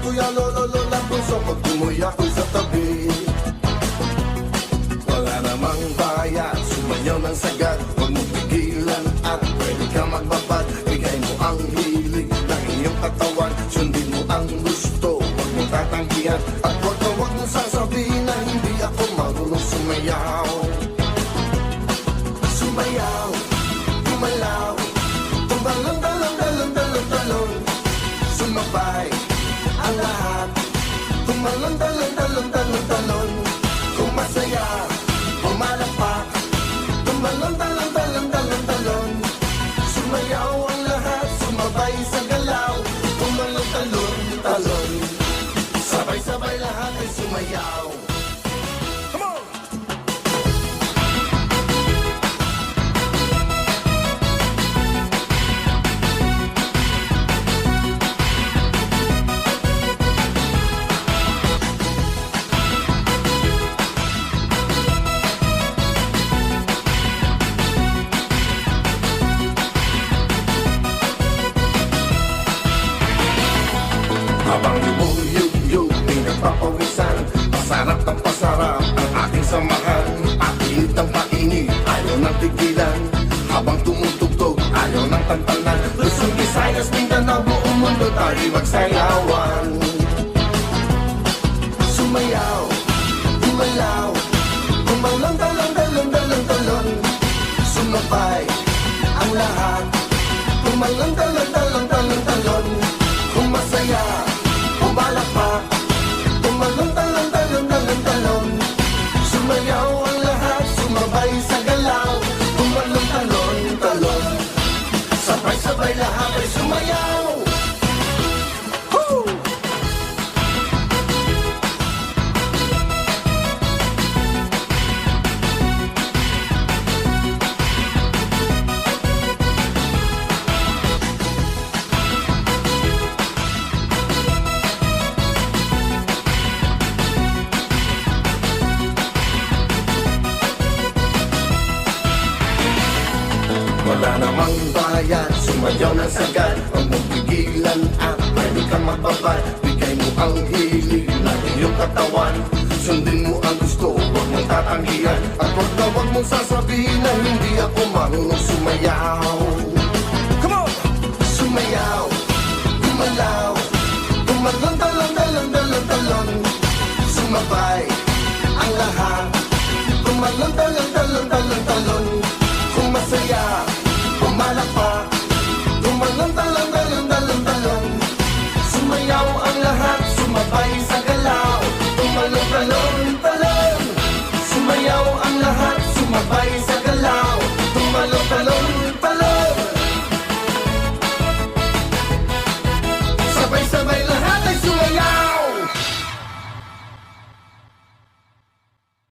kuya, lolo, lola, bunso, pag tumuloy ako'y sa tabi. Wala namang bayad, sumayaw ng sagad, huwag mong pigilan at pwede ka magbabad. Bigay mo ang hilig ng iyong katawan, sundin mo ang gusto, huwag mong tatanggihan. At huwag mong sasabihin na hindi ako marunong sumayaw. Sumayaw, gumalaw, tumbalong, talong, talong, talong, talong. Sumabay ang lahat, tumalong, talong, talong, talong, talong. Kung masaya, pumalakpak, tumalong, talong, talong, talong, talong. Sumayaw ang lahat, sumabay sa galaw, tumalong, talong, talong. Sabay-sabay lahat ay sumayaw. Come on! Habang yug-yug, pinagpapawisan, pasarap ng pasarap ang ating samahan. Painit ng painit, ayaw ng tigilan. Habang tumutugtog, ayaw ng tantanan. Luzon, Visayas, Mindanao, buong mundo tayo'y magsayawan. Sumayaw, gumalaw, gumalong, talong, talong, talong, talong. Sumabay ang lahat, gumalong, talong, talong, talong, talong. Kung masaya, pumalakpak, tumalong, talong, talong, talong, talong. Sumayaw ang lahat, sumabay sa galaw, tumalong, talong, talong. Sabay-sabay lahat ay sumayaw. Woo! Wala namang bayad, sumayaw ng sagad, huwag mong pigilan at pwede kang magbabad. Bigay mo ang hilig ng iyong katawan, sundin mo ang gusto, huwag mong tatanggihan. At huwag mong sasabihin na hindi ako marunong sumayaw. Come on! Sumayaw, gumalaw, tumalong, talong, talong, talong, talong. Sumabay ang lahat, tumalong, talong,